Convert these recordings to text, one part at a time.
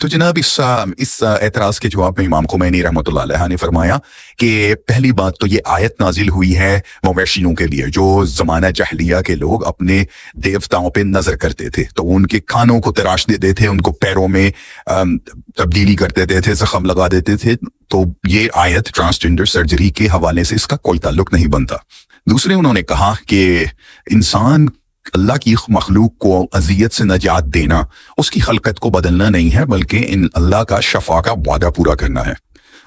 تو جناب اس اعتراض کے جواب میں امام خمینی رحمۃ اللہ علیہ نے فرمایا کہ پہلی بات تو یہ آیت نازل ہوئی ہے مویشیوں کے لیے، جو زمانہ جاہلیہ کے لوگ اپنے دیوتاؤں پہ نظر کرتے تھے، تو ان کے کانوں کو تراش دیتے تھے، ان کو پیروں میں تبدیلی کر دیتے تھے، زخم لگا دیتے تھے. تو یہ آیت ٹرانسجنڈر سرجری کے حوالے سے اس کا کوئی تعلق نہیں بنتا. دوسرے انہوں نے کہا کہ انسان اللہ کی مخلوق کو اذیت سے نجات دینا اس کی خلقت کو بدلنا نہیں ہے، بلکہ ان اللہ کا شفا کا وعدہ پورا کرنا ہے.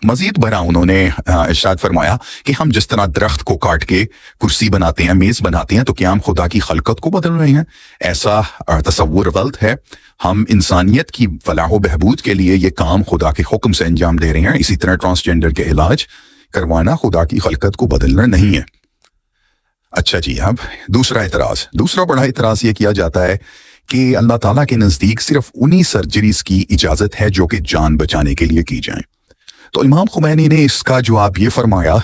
مزید برآں انہوں نے ارشاد فرمایا کہ ہم جس طرح درخت کو کاٹ کے کرسی بناتے ہیں، میز بناتے ہیں، تو کیا ہم خدا کی خلقت کو بدل رہے ہیں؟ ایسا تصور غلط ہے. ہم انسانیت کی فلاح و بہبود کے لیے یہ کام خدا کے حکم سے انجام دے رہے ہیں. اسی طرح ٹرانسجنڈر کے علاج کروانا خدا کی خلقت کو بدلنا نہیں ہے. اچھا جی، اب دوسرا بڑا اعتراض یہ کیا جاتا ہے کہ اللہ تعالیٰ کے نزدیک صرف انہی سرجریز کی اجازت ہے جو کہ جان بچانے کے لیے کی جائیں. تو امام خمینی نے اس کا جواب یہ فرمایا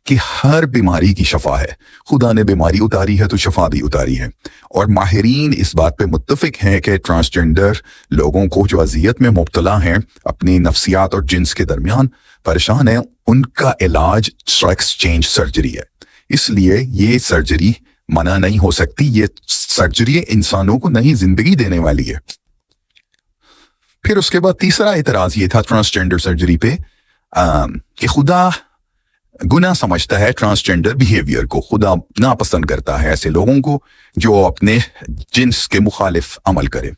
کہ ہر بیماری کی شفا ہے. خدا نے بیماری اتاری ہے تو شفا بھی اتاری ہے، اور ماہرین اس بات پہ متفق ہیں کہ ٹرانسجنڈر لوگوں کو جو اذیت میں مبتلا ہیں، اپنی نفسیات اور جنس کے درمیان پریشان ہیں، ان کا علاج سیکس چینج سرجری ہے. اس لیے یہ سرجری منع نہیں ہو سکتی. یہ سرجری انسانوں کو نئی زندگی دینے والی ہے. پھر اس کے بعد تیسرا اعتراض یہ تھا ٹرانسجنڈر سرجری پہ کہ خدا گناہ سمجھتا ہے ٹرانسجنڈر بیہیویئر کو. خدا ناپسند کرتا ہے ایسے لوگوں کو جو اپنے جنس کے مخالف عمل کرے.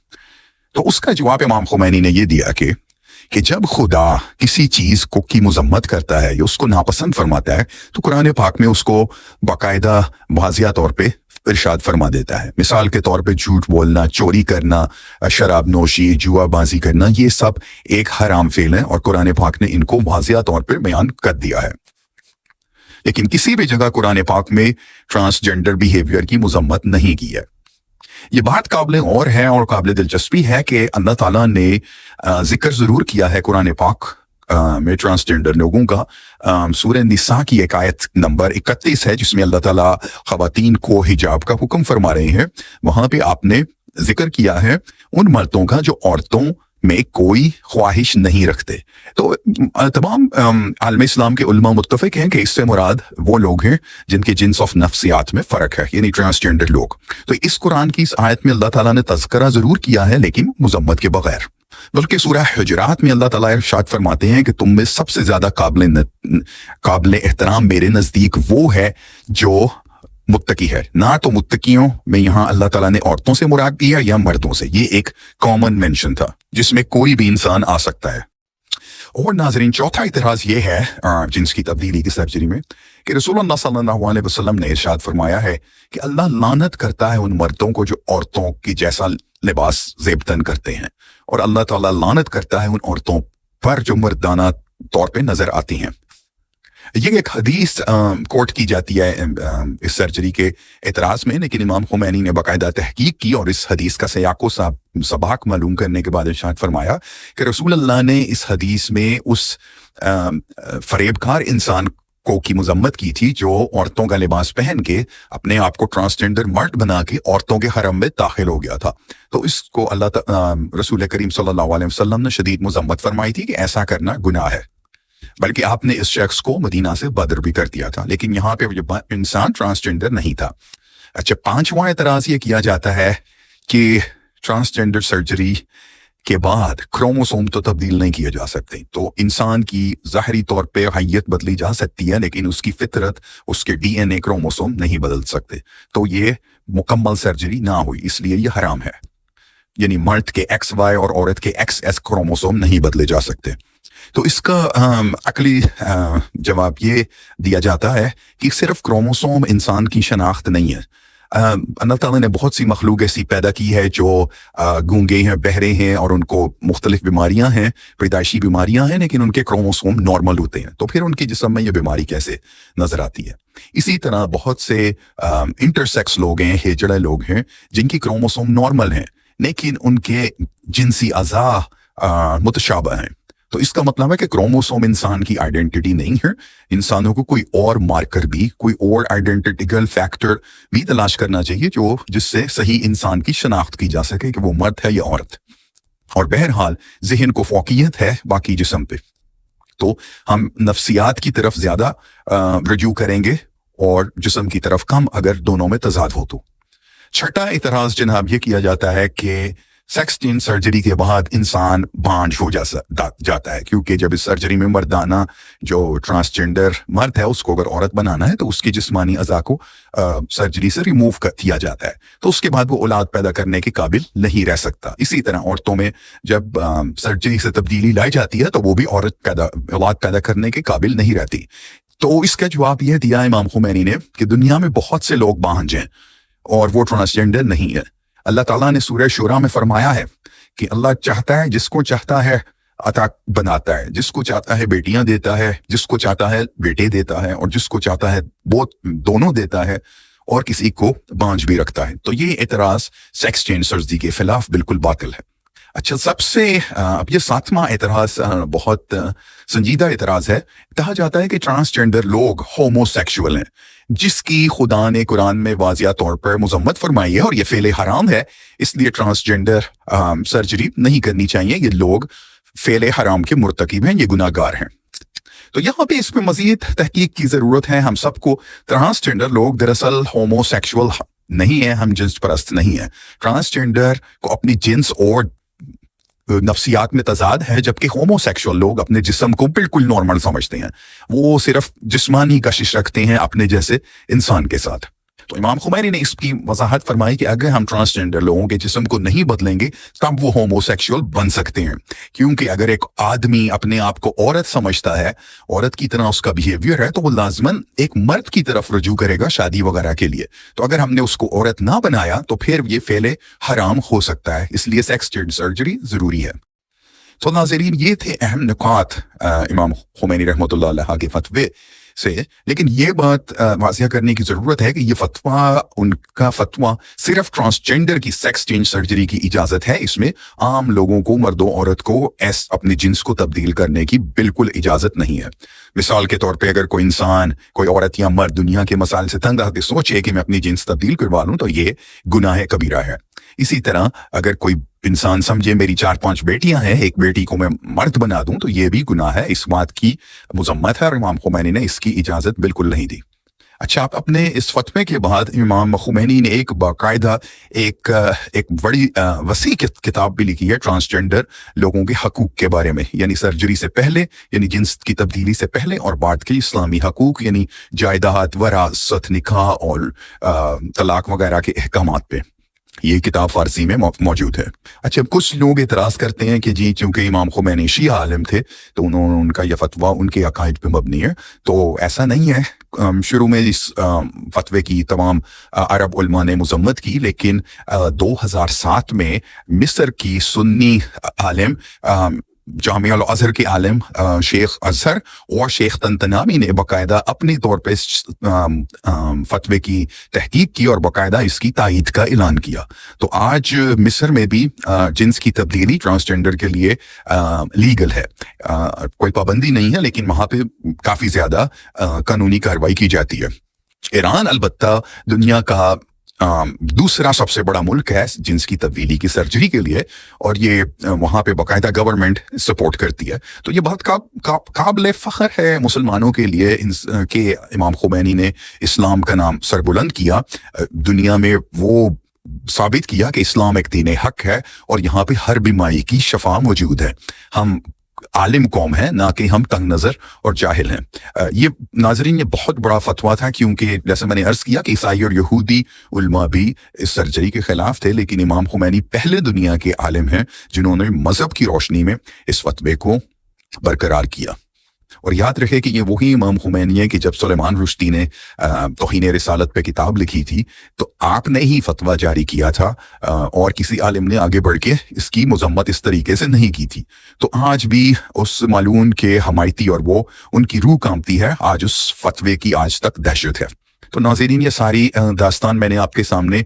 تو اس کا جواب امام خمینی نے یہ دیا کہ جب خدا کسی چیز کو کی مذمت کرتا ہے یا اس کو ناپسند فرماتا ہے تو قرآن پاک میں اس کو باقاعدہ واضح طور پہ ارشاد فرما دیتا ہے. مثال کے طور پہ جھوٹ بولنا، چوری کرنا، شراب نوشی، جوا بازی کرنا، یہ سب ایک حرام فعل ہے، اور قرآن پاک نے ان کو واضح طور پہ بیان کر دیا ہے. لیکن کسی بھی جگہ قرآن پاک میں ٹرانسجنڈر بیہیویئر کی مذمت نہیں کی ہے. یہ بات قابل غور ہے اور قابل دلچسپی ہے کہ اللہ تعالیٰ نے ذکر ضرور کیا ہے قرآن پاک میں ٹرانسجنڈر لوگوں کا. سورہ نساء کی ایک آیت نمبر 31 ہے جس میں اللہ تعالیٰ خواتین کو حجاب کا حکم فرما رہے ہیں. وہاں پہ آپ نے ذکر کیا ہے ان مردوں کا جو عورتوں میں کوئی خواہش نہیں رکھتے. تو تمام عالم اسلام کے علماء متفق ہیں کہ اس سے مراد وہ لوگ ہیں جن کے جنس آف نفسیات میں فرق ہے، یعنی ٹرانسجنڈر لوگ. تو اس قرآن کی اس آیت میں اللہ تعالیٰ نے تذکرہ ضرور کیا ہے لیکن مذمت کے بغیر. بلکہ سورہ حجرات میں اللہ تعالیٰ ارشاد فرماتے ہیں کہ تم میں سب سے زیادہ قابل احترام میرے نزدیک وہ ہے جو متقی ہے. نہ تو متقیوں میں یہاں اللہ تعالیٰ نے عورتوں سے مراد بھی ہے یا مردوں سے. یہ ایک کامن مینشن تھا جس میں کوئی بھی انسان آ سکتا ہے. اور ناظرین، چوتھا اعتراض یہ ہے جنس کی تبدیلی کی سرجری میں کہ رسول اللہ صلی اللہ علیہ وسلم نے ارشاد فرمایا ہے کہ اللہ لعنت کرتا ہے ان مردوں کو جو عورتوں کی جیسا لباس زیبتن کرتے ہیں، اور اللہ تعالیٰ لعنت کرتا ہے ان عورتوں پر جو مردانہ طور پہ نظر آتی ہیں. یہ ایک حدیث کوٹ کی جاتی ہے اس سرجری کے اعتراض میں، لیکن امام خمینی نے باقاعدہ تحقیق کی اور اس حدیث کا سیاق و سباق معلوم کرنے کے بعد ارشاد فرمایا کہ رسول اللہ نے اس حدیث میں اس فریب کار انسان کو کی مذمت کی تھی جو عورتوں کا لباس پہن کے اپنے آپ کو ٹرانسجنڈر مرد بنا کے عورتوں کے حرم میں داخل ہو گیا تھا. تو اس کو رسول کریم صلی اللہ علیہ وسلم نے شدید مذمت فرمائی تھی کہ ایسا کرنا گناہ ہے. بلکہ آپ نے اس شخص کو مدینہ سے بدر بھی کر دیا تھا، لیکن یہاں پہ انسان ٹرانسجنڈر نہیں تھا. اچھا، پانچواں اعتراض یہ کیا جاتا ہے کہ ٹرانسجنڈر سرجری کے بعد کروموسوم تو تبدیل نہیں کیے جا سکتے. تو انسان کی ظاہری طور پہ حیت بدلی جا سکتی ہے لیکن اس کی فطرت، اس کے ڈی این اے کروموسوم نہیں بدل سکتے. تو یہ مکمل سرجری نہ ہوئی، اس لیے یہ حرام ہے. یعنی مرد کے ایکس وائی اور عورت کے ایکس ایس کروموسوم نہیں بدلے جا سکتے. تو اس کا عقلی جواب یہ دیا جاتا ہے کہ صرف کروموسوم انسان کی شناخت نہیں ہے. اللہ تعالیٰ نے بہت سی مخلوق ایسی پیدا کی ہے جو گونگے ہیں، بہرے ہیں، اور ان کو مختلف بیماریاں ہیں، پیدائشی بیماریاں ہیں، لیکن ان کے کروموسوم نارمل ہوتے ہیں. تو پھر ان کے جسم میں یہ بیماری کیسے نظر آتی ہے؟ اسی طرح بہت سے انٹرسیکس لوگ ہیں، ہیجڑے لوگ ہیں جن کی کروموسوم نارمل ہیں لیکن ان کے جنسی اعضاء متشابہ ہیں. تو اس کا مطلب ہے کہ کروموسوم انسان کی آئیڈینٹی نہیں ہے. انسانوں کو کوئی اور مارکر بھی، کوئی اور آئیڈینٹیکل فیکٹر بھی تلاش کرنا چاہیے جس سے صحیح انسان کی شناخت کی جا سکے کہ وہ مرد ہے یا عورت. اور بہرحال ذہن کو فوقیت ہے باقی جسم پہ، تو ہم نفسیات کی طرف زیادہ رجوع کریں گے اور جسم کی طرف کم اگر دونوں میں تضاد ہو تو۔ چھٹا اعتراض جناب یہ کیا جاتا ہے کہ سیکس چینج سرجری کے بعد انسان بانجھ ہو جاتا ہے، کیونکہ جب اس سرجری میں مردانہ جو ٹرانسجنڈر مرد ہے اس کو اگر عورت بنانا ہے تو اس کی جسمانی اعضاء کو سرجری سے ریموو کیا جاتا ہے، تو اس کے بعد وہ اولاد پیدا کرنے کے قابل نہیں رہ سکتا۔ اسی طرح عورتوں میں جب سرجری سے تبدیلی لائی جاتی ہے تو وہ بھی اولاد پیدا کرنے کے قابل نہیں رہتی۔ تو اس کا جواب یہ دیا امام خمینی نے کہ دنیا میں بہت سے لوگ بانجھ ہیں اور وہ ٹرانسجنڈر نہیں ہے۔ اللہ تعالیٰ نے سورہ شورا میں فرمایا ہے کہ اللہ چاہتا ہے جس کو چاہتا ہے عطا بناتا ہے، جس کو چاہتا ہے بیٹیاں دیتا ہے، جس کو چاہتا ہے بیٹے دیتا ہے، اور جس کو چاہتا ہے وہ دونوں دیتا ہے، اور کسی کو بانجھ بھی رکھتا ہے۔ تو یہ اعتراض سیکس چینج سرجری کے خلاف بالکل باطل ہے۔ اچھا، سب سے اب یہ ساتواں اعتراض بہت سنجیدہ اعتراض ہے۔ کہا جاتا ہے کہ ٹرانسجنڈر لوگ ہومو سیکشول ہیں، جس کی خدا نے قرآن میں واضح طور پر مذمت فرمائی ہے، اور یہ فعل حرام ہے، اس لیے ٹرانسجنڈر سرجری نہیں کرنی چاہیے، یہ لوگ فعل حرام کے مرتکب ہیں، یہ گناہ گار ہیں۔ تو یہاں پہ اس میں مزید تحقیق کی ضرورت ہے۔ ہم سب کو ٹرانسجنڈر لوگ دراصل ہومو سیکشول نہیں ہیں، ہم جنس پرست نہیں ہیں۔ ٹرانسجنڈر کو اپنی جنس اور نفسیات میں تضاد ہے، جبکہ ہومو سیکشول لوگ اپنے جسم کو بالکل نارمل سمجھتے ہیں، وہ صرف جسمانی کشش رکھتے ہیں اپنے جیسے انسان کے ساتھ۔ تو امام خمینی نے اس کی وضاحت فرمائی کہ اگر ہم ٹرانسجنڈر لوگوں کے جسم کو نہیں بدلیں گے تب وہ ہومو سیکشول بن سکتے ہیں، کیونکہ اگر ایک آدمی اپنے آپ کو عورت سمجھتا ہے، عورت کی طرح اس کا بیہیویئر ہے، تو وہ لازماً ایک مرد کی طرف رجوع کرے گا شادی وغیرہ کے لیے۔ تو اگر ہم نے اس کو عورت نہ بنایا تو پھر یہ فعل حرام ہو سکتا ہے، اس لیے سیکس چینج سرجری ضروری ہے۔ تو ناظرین، یہ تھے اہم نکات امام خمینی رحمۃ اللہ علیہ کے فتوے سے، لیکن یہ بات واضح کرنے کی ضرورت ہے کہ یہ فتویٰ، ان کا فتویٰ صرف ٹرانسجنڈر کی سیکس چینج سرجری کی اجازت ہے، اس میں عام لوگوں کو، مرد و عورت کو اپنی جنس کو تبدیل کرنے کی بالکل اجازت نہیں ہے۔ مثال کے طور پہ اگر کوئی انسان، کوئی عورت یا مرد دنیا کے مسائل سے تنگ آ کے سوچے کہ میں اپنی جنس تبدیل کروا لوں تو یہ گناہ کبیرہ ہے۔ اسی طرح اگر کوئی انسان سمجھے میری 4-5 بیٹیاں ہیں، ایک بیٹی کو میں مرد بنا دوں تو یہ بھی گناہ ہے، اس بات کی مذمت ہے، اور امام خمینی نے اس کی اجازت بالکل نہیں دی۔ اچھا، آپ اپنے اس فتوے کے بعد امام خمینی نے ایک باقاعدہ ایک بڑی وسیع کتاب بھی لکھی ہے ٹرانسجنڈر لوگوں کے حقوق کے بارے میں، یعنی سرجری سے پہلے، یعنی جنس کی تبدیلی سے پہلے، اور بعد کے اسلامی حقوق، یعنی جائیداد، وراثت، نکاح اور طلاق وغیرہ کے احکامات پہ۔ یہ کتاب فارسی میں موجود ہے۔ اچھا، کچھ لوگ اعتراض کرتے ہیں کہ جی چونکہ امام خمینی شیعہ عالم تھے تو ان کا یہ فتویٰ ان کے عقائد پہ مبنی ہے، تو ایسا نہیں ہے۔ شروع میں اس فتوے کی تمام عرب علماء نے مذمت کی، لیکن 2007 میں مصر کی سنی عالم، جامعہ الازہر کے عالم شیخ اظہر اور شیخ طنطاوی نے باقاعدہ اپنے طور پہ فتوے کی تحقیق کی اور باقاعدہ اس کی تائید کا اعلان کیا۔ تو آج مصر میں بھی جنس کی تبدیلی ٹرانسجنڈر کے لیے لیگل ہے، کوئی پابندی نہیں ہے، لیکن وہاں پہ کافی زیادہ قانونی کارروائی کی جاتی ہے۔ ایران البتہ دنیا کا دوسرا سب سے بڑا ملک ہے جنس کی تبدیلی کی سرجری کے لیے، اور یہ وہاں پہ باقاعدہ گورنمنٹ سپورٹ کرتی ہے۔ تو یہ بہت قابل فخر ہے مسلمانوں کے لیے کہ امام خمینی نے اسلام کا نام سربلند کیا، دنیا میں وہ ثابت کیا کہ اسلام ایک دین حق ہے اور یہاں پہ ہر بیماری کی شفا موجود ہے۔ ہم عالم قوم ہے، نہ کہ ہم تنگ نظر اور جاہل ہیں۔ یہ ناظرین، یہ بہت بڑا فتویٰ تھا، کیونکہ جیسے میں نے عرض کیا کہ عیسائی اور یہودی علماء بھی اس سرجری کے خلاف تھے، لیکن امام خمینی پہلے دنیا کے عالم ہیں جنہوں نے مذہب کی روشنی میں اس فتوے کو برقرار کیا۔ اور یاد رکھے کہ یہ وہی امام خمینی ہے کہ جب سلیمان رشدی نے توہین رسالت پہ کتاب لکھی تھی تو آپ نے ہی فتویٰ جاری کیا تھا، اور کسی عالم نے آگے بڑھ کے اس کی مذمت اس طریقے سے نہیں کی تھی۔ تو آج بھی اس ملعون کے حمایتی اور وہ ان کی روح کانپتی ہے، آج اس فتوے کی آج تک دہشت ہے۔ تو ناظرین یہ ساری داستان میں نے آپ کے سامنے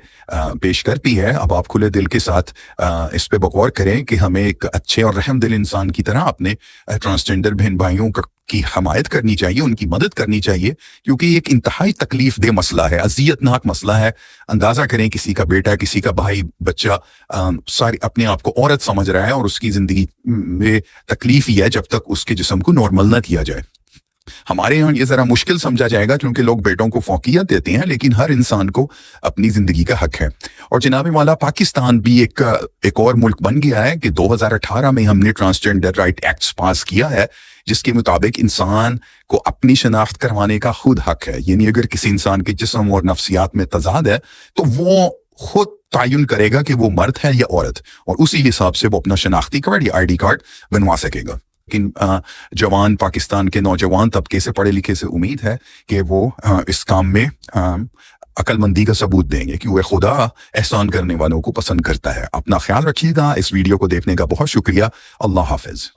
پیش کر دی ہے. اب آپ کھلے دل کے ساتھ اس پہ غور کریں کہ ہمیں ایک اچھے اور رحم دل انسان کی طرح اپنے ٹرانسجینڈر بہن بھائیوں کی حمایت کرنی چاہیے, ان کی مدد کرنی چاہیے, کیونکہ یہ ایک انتہائی تکلیف دہ مسئلہ ہے, اذیت ناک مسئلہ ہے. اندازہ کریں کسی کا بیٹا, کسی کا بھائی, بچہ ساری اپنے آپ کو عورت سمجھ رہا ہے اور اس کی زندگی میں تکلیف ہی ہے جب تک اس کے جسم کو نارمل نہ کیا جائے. ہمارے یہاں یہ ذرا مشکل سمجھا جائے گا کیونکہ لوگ بیٹوں کو فوقیت دیتے ہیں, لیکن ہر انسان کو اپنی زندگی کا حق ہے. اور جناب والا پاکستان بھی ایک اور ملک بن گیا ہے کہ 2018 میں ہم نے ٹرانسجینڈر رائٹ ایکٹس پاس کیا ہے, جس کے مطابق انسان کو اپنی شناخت کروانے کا خود حق ہے. یعنی اگر کسی انسان کے جسم اور نفسیات میں تضاد ہے تو وہ خود تعین کرے گا کہ وہ مرد ہے یا عورت, اور اسی حساب سے وہ اپنا شناختی کارڈ یا آئی ڈی کارڈ بنوا سکے گا. لیکن جوان پاکستان کے نوجوان طبقے سے, پڑھے لکھے سے امید ہے کہ وہ اس کام میں عقل مندی کا ثبوت دیں گے کہ وہ خدا احسان کرنے والوں کو پسند کرتا ہے. اپنا خیال رکھیے گا. اس ویڈیو کو دیکھنے کا بہت شکریہ. اللہ حافظ.